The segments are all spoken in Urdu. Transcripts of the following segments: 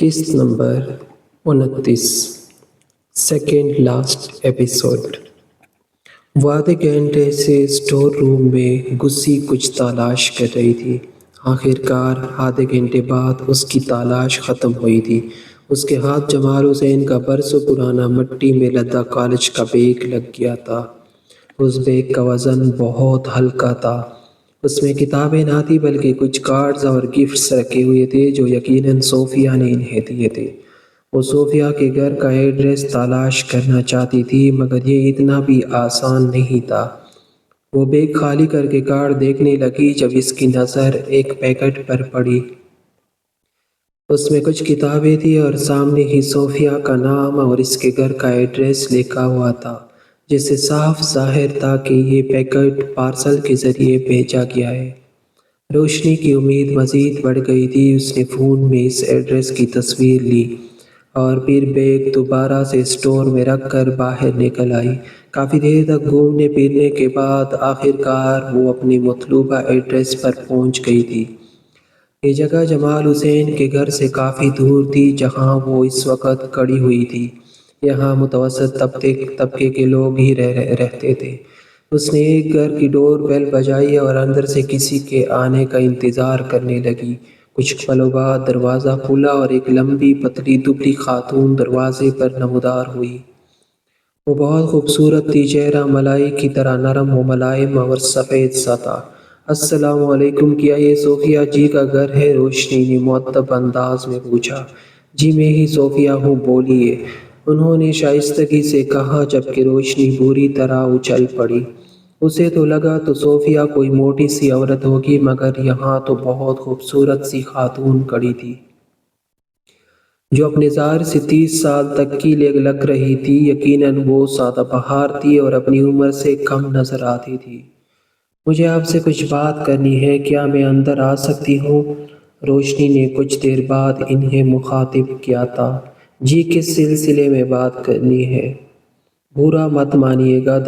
قسط نمبر 29، سیکنڈ لاسٹ ایپیسوڈ۔ وہ آدھے گھنٹے سے اسٹور روم میں گسی کچھ تلاش کر رہی تھی۔ آخر کار آدھے گھنٹے بعد اس کی تلاش ختم ہوئی تھی۔ اس کے ہاتھ جمال حسین کا برسوں پرانا مٹی میں لدا کالج کا بیگ لگ گیا تھا۔ اس بیگ کا وزن بہت ہلکا تھا۔ اس میں کتابیں نہ تھی بلکہ کچھ کارڈز اور گفٹس رکھے ہوئے تھے جو یقیناً صوفیہ نے انہیں دیے تھے۔ وہ صوفیہ کے گھر کا ایڈریس تلاش کرنا چاہتی تھی مگر یہ اتنا بھی آسان نہیں تھا۔ وہ بیگ خالی کر کے کارڈ دیکھنے لگی جب اس کی نظر ایک پیکٹ پر پڑی۔ اس میں کچھ کتابیں تھیں اور سامنے ہی صوفیہ کا نام اور اس کے گھر کا ایڈریس لکھا ہوا تھا، جس سے صاف ظاہر تھا کہ یہ پیکٹ پارسل کے ذریعے بھیجا گیا ہے۔ روشنی کی امید مزید بڑھ گئی تھی۔ اس نے فون میں اس ایڈریس کی تصویر لی اور پھر بیگ دوبارہ سے اسٹور میں رکھ کر باہر نکل آئی۔ کافی دیر تک گھومنے پھرنے کے بعد آخر کار وہ اپنے مطلوبہ ایڈریس پر پہنچ گئی تھی۔ یہ جگہ جمال حسین کے گھر سے کافی دور تھی جہاں وہ اس وقت کھڑی ہوئی تھی۔ یہاں متوسط طبقے کے لوگ ہی رہتے تھے۔ اس نے ایک گھر کی ڈور بیل بجائی اور اندر سے کسی کے آنے کا انتظار کرنے لگی۔ کچھ پلوں بعد دروازہ کھلا اور ایک لمبی پتلی دبلی خاتون دروازے پر نمودار ہوئی۔ وہ بہت خوبصورت تھی، چہرہ ملائی کی طرح نرم و ملائم اور سفید سا تھا۔ السلام علیکم، کیا یہ صوفیہ جی کا گھر ہے؟ روشنی نے مؤدب انداز میں پوچھا۔ جی میں ہی صوفیہ ہوں، بولیے، انہوں نے شائستگی سے کہا جبکہ روشنی بری طرح اچھل پڑی۔ اسے تو لگا تو صوفیہ کوئی موٹی سی عورت ہوگی مگر یہاں تو بہت خوبصورت سی خاتون کھڑی تھی جو اپنے ظاہر سے 30 سال تک کی لگ رہی تھی۔ یقیناً وہ سادہ بہار تھی اور اپنی عمر سے کم نظر آتی تھی۔ مجھے آپ سے کچھ بات کرنی ہے، کیا میں اندر آ سکتی ہوں؟ روشنی نے کچھ دیر بعد انہیں مخاطب کیا تھا۔ جی کس سلسلے میں بات کرنی ہے؟ برا مت مانیے گا،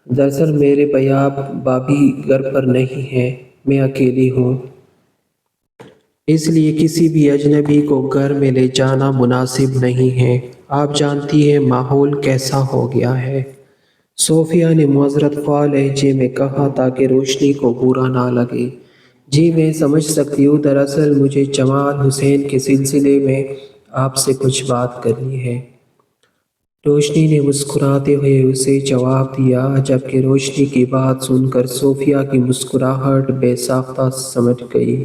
دراصل میرے بھیا بھابھی گھر پر نہیں ہیں، میں اکیلی ہوں، اس لیے کسی بھی اجنبی کو گھر میں لے جانا مناسب نہیں ہے۔ آپ جانتی ہیں ماحول کیسا ہو گیا ہے، صوفیہ نے معذرت خواہ لہجے میں کہا تاکہ روشنی کو برا نہ لگے۔ جی میں سمجھ سکتی ہوں، دراصل مجھے جمال حسین کے سلسلے میں آپ سے کچھ بات کرنی ہے۔ روشنی نے مسکراتے ہوئے اسے جواب دیا جبکہ روشنی کی بات سن کر صوفیہ کی مسکراہٹ بے ساختہ سمٹ گئی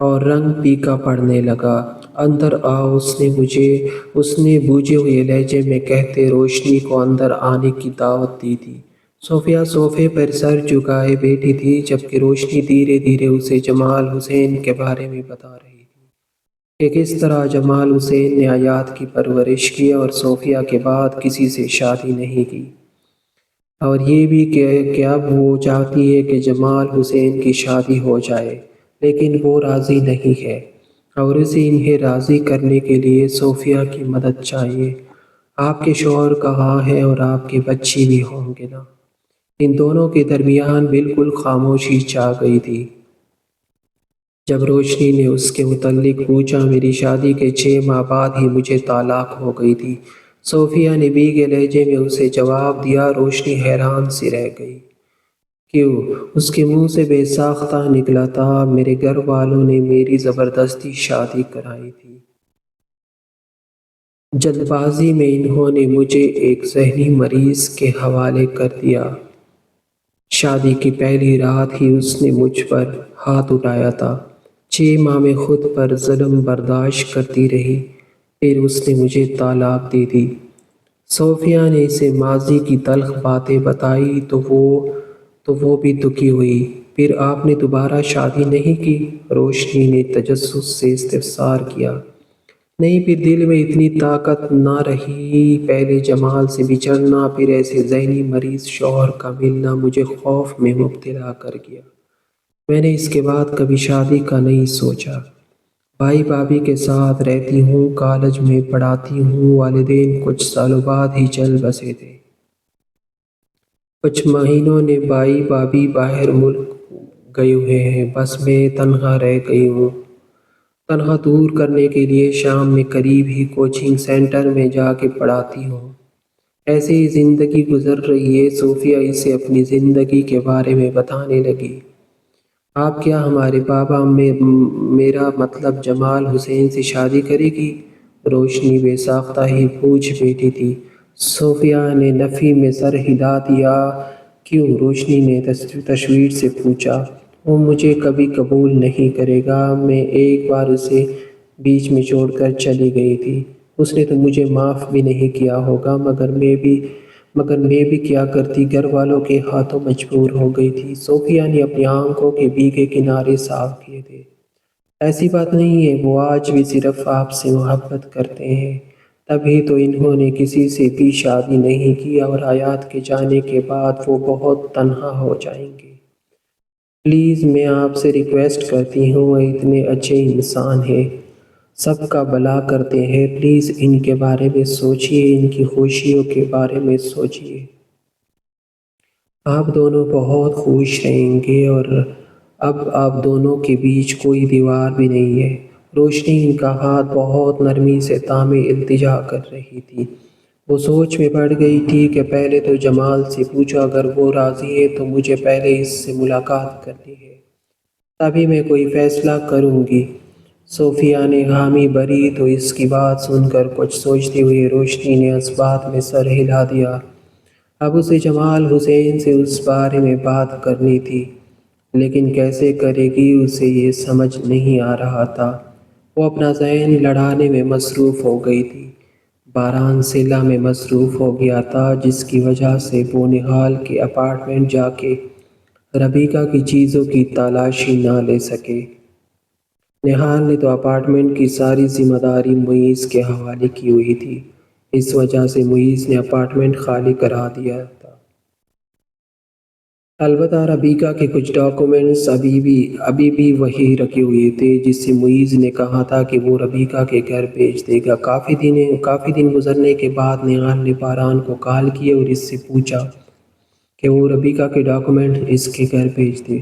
اور رنگ پھیکا پڑنے لگا۔ اندر آؤ، اس نے بوجھے ہوئے لہجے میں کہتے روشنی کو اندر آنے کی دعوت دی تھی۔ صوفیہ صوفے پر سر جھکائے بیٹھی تھی جبکہ روشنی دھیرے دھیرے اسے جمال حسین کے بارے میں بتا رہی تھی کہ کس طرح جمال حسین نے حیات کی پرورش کی اور صوفیہ کے بعد کسی سے شادی نہیں کی، اور یہ بھی کہ اب وہ چاہتی ہے کہ جمال حسین کی شادی ہو جائے لیکن وہ راضی نہیں ہے اور اسے انہیں راضی کرنے کے لیے صوفیہ کی مدد چاہیے۔ آپ کے شوہر کہاں ہیں اور آپ کے بچے بھی ہوں گے نا؟ ان دونوں کے درمیان بالکل خاموشی چھا گئی تھی۔ جب روشنی نے اس کے متعلق پوچھا، میری شادی کے 6 ماہ بعد ہی مجھے طلاق ہو گئی تھی، صوفیہ نے بھیگے لہجے میں اسے جواب دیا۔ روشنی حیران سی رہ گئی۔ کیوں؟ اس کے منہ سے بے ساختہ نکلا تھا، میرے گھر والوں نے میری زبردستی شادی کرائی تھی، جلد بازی میں انہوں نے مجھے ایک ذہنی مریض کے حوالے کر دیا۔ شادی کی پہلی رات ہی اس نے مجھ پر ہاتھ اٹھایا تھا۔ 6 ماہ میں خود پر ظلم برداشت کرتی رہی، پھر اس نے مجھے طلاق دے دی۔ صوفیہ نے اسے ماضی کی تلخ باتیں بتائی تو وہ بھی دکھی ہوئی۔ پھر آپ نے دوبارہ شادی نہیں کی؟ روشنی نے تجسس سے استفسار کیا۔ نہیں، پھر دل میں اتنی طاقت نہ رہی۔ پہلے جمال سے بچھڑنا، پھر ایسے ذہنی مریض شوہر کا ملنا مجھے خوف میں مبتلا کر گیا۔ میں نے اس کے بعد کبھی شادی کا نہیں سوچا۔ بھائی بھابھی کے ساتھ رہتی ہوں، کالج میں پڑھاتی ہوں، والدین کچھ سالوں بعد ہی چل بسے تھے۔ کچھ مہینوں نے بھائی بھابھی باہر ملک گئے ہوئے ہیں، بس میں تنہا رہ گئی ہوں۔ تنہا دور کرنے کے لیے شام میں قریب ہی کوچنگ سینٹر میں جا کے پڑھاتی ہوں۔ ایسے ہی زندگی گزر رہی ہے۔ صوفیہ اسے اپنی زندگی کے بارے میں بتانے لگی۔ آپ کیا ہمارے بابا میں میرا مطلب جمال حسین سے شادی کرے گی؟ روشنی بے ساختہ ہی پوچھ بیٹھی تھی۔ صوفیہ نے نفی میں سر ہلا دیا۔ کیوں؟ روشنی نے تشویش سے پوچھا۔ وہ مجھے کبھی قبول نہیں کرے گا۔ میں ایک بار اسے بیچ میں چھوڑ کر چلی گئی تھی۔ اس نے تو مجھے معاف بھی نہیں کیا ہوگا، مگر میں بھی کیا کرتی، گھر والوں کے ہاتھوں مجبور ہو گئی تھی۔ صوفیہ نے اپنی آنکھوں کے بھیگے کنارے صاف کیے تھے۔ ایسی بات نہیں ہے، وہ آج بھی صرف آپ سے محبت کرتے ہیں۔ تبھی تو انہوں نے کسی سے بھی شادی نہیں کی اور حیات کے جانے کے بعد وہ بہت تنہا ہو جائیں گے۔ پلیز میں آپ سے ریکویسٹ کرتی ہوں، وہ اتنے اچھے انسان ہیں، سب کا بھلا کرتے ہیں، پلیز ان کے بارے میں سوچئے، ان کی خوشیوں کے بارے میں سوچئے۔ آپ دونوں بہت خوش رہیں گے اور اب آپ دونوں کے بیچ کوئی دیوار بھی نہیں ہے۔ روشنی ان کا ہاتھ بہت نرمی سے تامے التجا کر رہی تھی۔ وہ سوچ میں پڑ گئی تھی کہ پہلے تو جمال سے پوچھو، اگر وہ راضی ہے تو مجھے پہلے اس سے ملاقات کرنی ہے، تبھی میں کوئی فیصلہ کروں گی۔ صوفیہ نے حامی بھری تو اس کی بات سن کر کچھ سوچتے ہوئے روشنی نے اس بات میں سر ہلا دیا۔ اب اسے جمال حسین سے اس بارے میں بات کرنی تھی، لیکن کیسے کرے گی اسے یہ سمجھ نہیں آ رہا تھا۔ وہ اپنا ذہن لڑانے میں مصروف ہو گئی تھی، باران سیلا میں مصروف ہو گیا تھا، جس کی وجہ سے وہ نہال کے اپارٹمنٹ جا کے ربیکا کی چیزوں کی تلاشی نہ لے سکے۔ نہال نے تو اپارٹمنٹ کی ساری ذمہ داری معیز کے حوالے کی ہوئی تھی، اس وجہ سے معیز نے اپارٹمنٹ خالی کرا دیا تھا۔ البتہ ربیکا کے کچھ ڈاکومنٹس ابھی بھی وہی رکھے ہوئے تھے، جس سے معیز نے کہا تھا کہ وہ ربیکا کے گھر بھیج دے گا۔ کافی دن گزرنے کے بعد نہال نے باران کو کال کیا اور اس سے پوچھا کہ وہ ربیکا کے ڈاکومنٹ اس کے گھر بھیج دے۔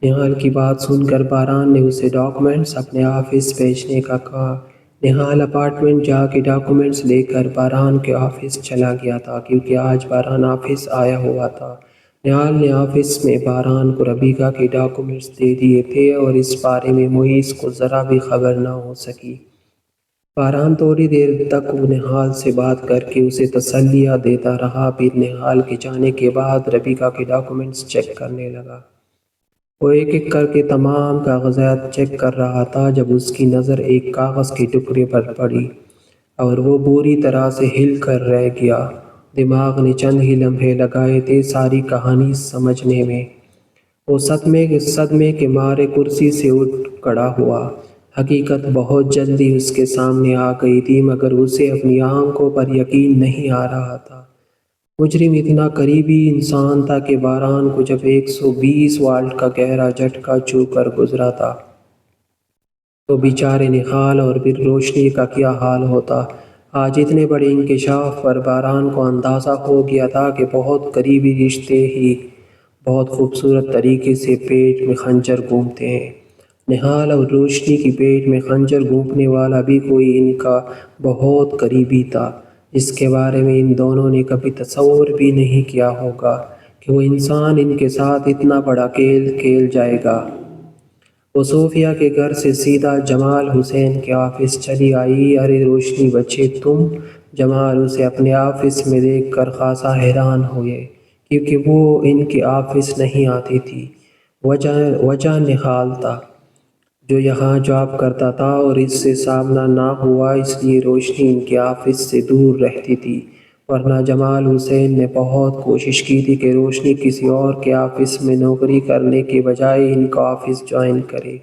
نہال کی بات سن کر باران نے اسے ڈاکومنٹس اپنے آفس بھیجنے کا کہا۔ نہال اپارٹمنٹ جا کے ڈاکومنٹس لے کر باران کے آفس چلا گیا تھا، کیونکہ آج باران آفس آیا ہوا تھا۔ نہال نے آفس میں باران کو ربیکا کے ڈاکومنٹس دے دیے تھے اور اس بارے میں معیز کو ذرا بھی خبر نہ ہو سکی۔ باران تھوڑی دیر تک نہال سے بات کر کے اسے تسلیاں دیتا رہا، پھر نہال کے جانے کے بعد ربیکا کے ڈاکومنٹس چیک کرنے لگا۔ وہ ایک ایک کر کے تمام کاغذات چیک کر رہا تھا جب اس کی نظر ایک کاغذ کے ٹکڑے پر پڑی اور وہ بری طرح سے ہل کر رہ گیا۔ دماغ نے چند ہی لمحے لگائے تھے ساری کہانی سمجھنے میں۔ وہ صدمے کے مارے کرسی سے اٹھ کھڑا ہوا۔ حقیقت بہت جلدی اس کے سامنے آ گئی تھی، مگر اسے اپنی آنکھوں پر یقین نہیں آ رہا تھا۔ مجرم اتنا قریبی انسان تھا کہ باران کو جب 120 واٹ کا گہرا جھٹکا چھو کر گزرا تھا تو بیچارے نہال اور پھر روشنی کا کیا حال ہوتا۔ آج اتنے بڑے انکشاف پر باران کو اندازہ ہو گیا تھا کہ بہت قریبی رشتے ہی بہت خوبصورت طریقے سے پیٹ میں خنجر گھومتے ہیں۔ نہال اور روشنی کی پیٹ میں خنجر گھونپنے والا بھی کوئی ان کا بہت قریبی تھا، جس کے بارے میں ان دونوں نے کبھی تصور بھی نہیں کیا ہوگا کہ وہ انسان ان کے ساتھ اتنا بڑا کھیل کھیل جائے گا۔ وہ صوفیہ کے گھر سے سیدھا جمال حسین کے آفس چلی آئی۔ ارے روشنی بچے تم! جمال اسے اپنے آفس میں دیکھ کر خاصا حیران ہوئے، کیونکہ وہ ان کے آفس نہیں آتی تھی۔ وجہ نہال تھا، جو یہاں جاب کرتا تھا اور اس سے سامنا نہ ہوا، اس لیے روشنی ان کے آفس سے دور رہتی تھی، ورنہ جمال حسین نے بہت کوشش کی تھی کہ روشنی کسی اور کے آفس میں نوکری کرنے کے بجائے ان کا آفس جوائن کرے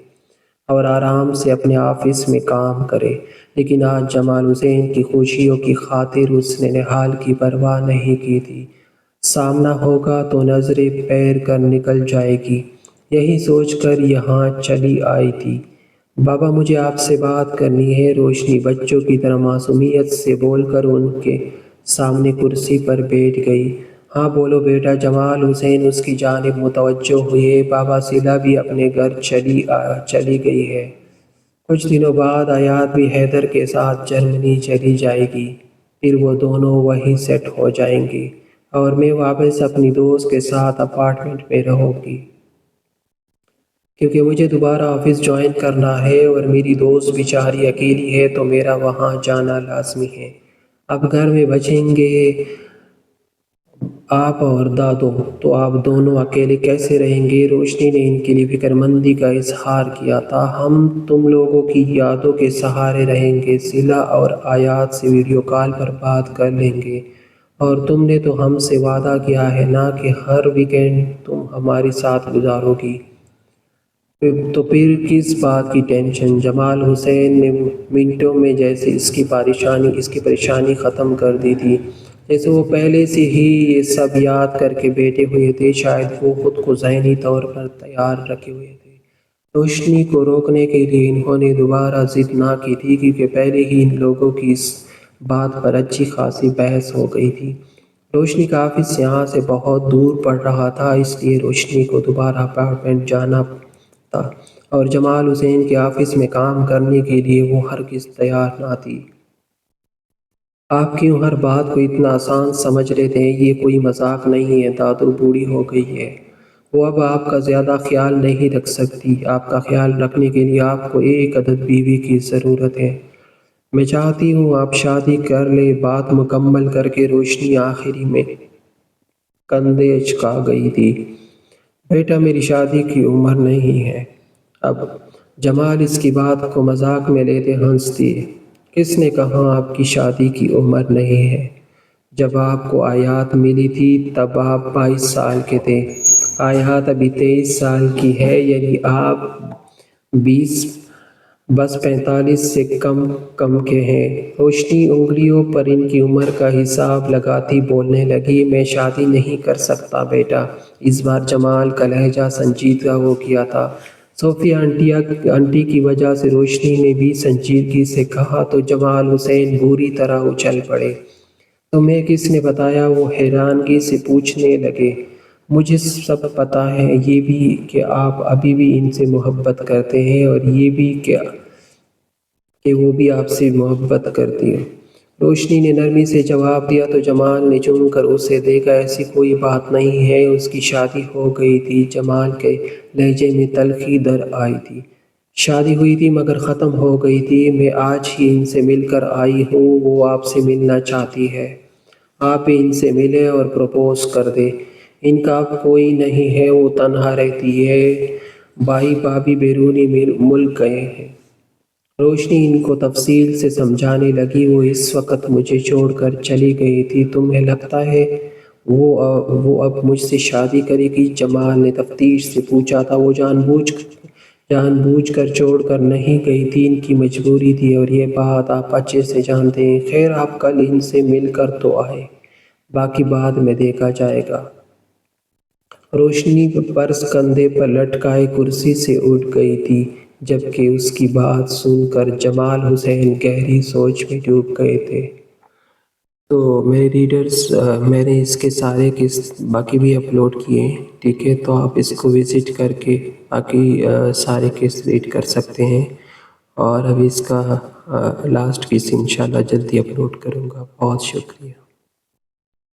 اور آرام سے اپنے آفس میں کام کرے، لیکن آج جمال حسین کی خوشیوں کی خاطر اس نے نہال کی پرواہ نہیں کی تھی۔ سامنا ہوگا تو نظریں پھیر کر نکل جائے گی، یہی سوچ کر یہاں چلی آئی تھی۔ بابا مجھے آپ سے بات کرنی ہے، روشنی بچوں کی طرح معصومیت سے بول کر ان کے سامنے کرسی پر بیٹھ گئی۔ ہاں بولو بیٹا، جمال حسین اس کی جانب متوجہ ہوئے۔ بابا سیلا بھی اپنے گھر چلی گئی ہے۔ کچھ دنوں بعد آیات بھی حیدر کے ساتھ جرمنی چلی جائے گی، پھر وہ دونوں وہیں سیٹ ہو جائیں گی اور میں واپس اپنی دوست کے ساتھ اپارٹمنٹ میں رہوں گی، کیونکہ مجھے دوبارہ آفس جوائن کرنا ہے اور میری دوست بیچاری اکیلی ہے تو میرا وہاں جانا لازمی ہے۔ اب گھر میں بچیں گے آپ اور دادو، تو آپ دونوں اکیلے کیسے رہیں گے؟ روشنی نے ان کے لیے فکر مندی کا اظہار کیا تھا۔ ہم تم لوگوں کی یادوں کے سہارے رہیں گے، صلہ اور آیات سے ویڈیو کال پر بات کر لیں گے، اور تم نے تو ہم سے وعدہ کیا ہے نا کہ ہر ویکنڈ تم ہمارے ساتھ گزارو گی، تو پھر کس بات کی ٹینشن؟ جمال حسین نے منٹوں میں جیسے اس کی پریشانی ختم کر دی تھی، جیسے وہ پہلے سے ہی یہ سب یاد کر کے بیٹھے ہوئے تھے۔ شاید وہ خود کو ذہنی طور پر تیار رکھے ہوئے تھے۔ روشنی کو روکنے کے لیے انہوں نے دوبارہ ضد نہ کی تھی، کیونکہ پہلے ہی ان لوگوں کی اس بات پر اچھی خاصی بحث ہو گئی تھی۔ روشنی کا آفس یہاں سے بہت دور پڑ رہا تھا، اس لیے روشنی کو دوبارہ اپارٹمنٹ جانا تھا، اور جمال حسین کے آفس میں کام کرنے کے لیے وہ ہرگز تیار نہ تھی۔ آپ کیوں ہر بات کو اتنا آسان سمجھ لیتے ہیں؟ یہ کوئی مذاق نہیں ہے، دادو بوڑھی ہو گئی ہے، وہ اب آپ کا زیادہ خیال نہیں رکھ سکتی۔ آپ کا خیال رکھنے کے لیے آپ کو ایک عدد بیوی کی ضرورت ہے۔ میں چاہتی ہوں آپ شادی کر لیں۔ بات مکمل کر کے روشنی آخری میں کندھے اچکا گئی تھی۔ بیٹا، میری شادی کی عمر نہیں ہے اب۔ جمال اس کی بات کو مذاق میں لیتے ہنس دیے۔ کس نے کہا آپ کی شادی کی عمر نہیں ہے؟ جب آپ کو آیات ملی تھی تب آپ 22 سال کے تھے، آیات ابھی 23 سال کی ہے، یعنی آپ 20 بس 45 سے کم کے ہیں۔ روشنی انگلیوں پر ان کی عمر کا حساب لگاتی بولنے لگی، میں شادی نہیں کر سکتا بیٹا۔ اس بار جمال کا لہجہ سنجیدہ ہو گیا تھا۔ صوفیہ آنٹی کی وجہ سے روشنی نے بھی سنجیدگی سے کہا تو جمال حسین بری طرح اچھل پڑے۔ تمہیں کس نے بتایا؟ وہ حیرانگی سے پوچھنے لگے۔ مجھے سب پتہ ہے، یہ بھی کہ آپ ابھی بھی ان سے محبت کرتے ہیں، اور یہ بھی کہ وہ بھی آپ سے محبت کرتی ہے۔ روشنی نے نرمی سے جواب دیا تو جمال نے چن کر اسے دیکھا۔ ایسی کوئی بات نہیں ہے، اس کی شادی ہو گئی تھی۔ جمال کے لہجے میں تلخی در آئی تھی۔ شادی ہوئی تھی مگر ختم ہو گئی تھی۔ میں آج ہی ان سے مل کر آئی ہوں، وہ آپ سے ملنا چاہتی ہے۔ آپ ان سے ملیں اور پروپوز کر دیں۔ ان کا اب کوئی نہیں ہے، وہ تنہا رہتی ہے، بھائی بھابھی بیرونی ملک گئے ہیں۔ روشنی ان کو تفصیل سے سمجھانے لگی۔ وہ اس وقت مجھے چھوڑ کر چلی گئی تھی، تمہیں لگتا ہے وہ اب مجھ سے شادی کرے گی؟ جمال نے تفتیش سے پوچھا تھا۔ وہ جان بوجھ کر چھوڑ کر نہیں گئی تھی، ان کی مجبوری تھی، اور یہ بات آپ اچھے سے جانتے ہیں۔ خیر، آپ کل ان سے مل کر تو آئے، باقی بعد میں دیکھا جائے گا۔ روشنی پرس کندھے پر لٹکائے کرسی سے اٹھ گئی تھی، جبکہ اس کی بات سن کر جمال حسین گہری سوچ میں ڈوب گئے تھے۔ تو میرے ریڈرز، میں نے اس کے سارے قسط باقی بھی اپلوڈ کیے ہیں، ٹھیک ہے؟ تو آپ اس کو وزٹ کر کے باقی سارے قسط ریڈ کر سکتے ہیں، اور ابھی اس کا لاسٹ قسط انشاءاللہ جلدی اپلوڈ کروں گا۔ بہت شکریہ۔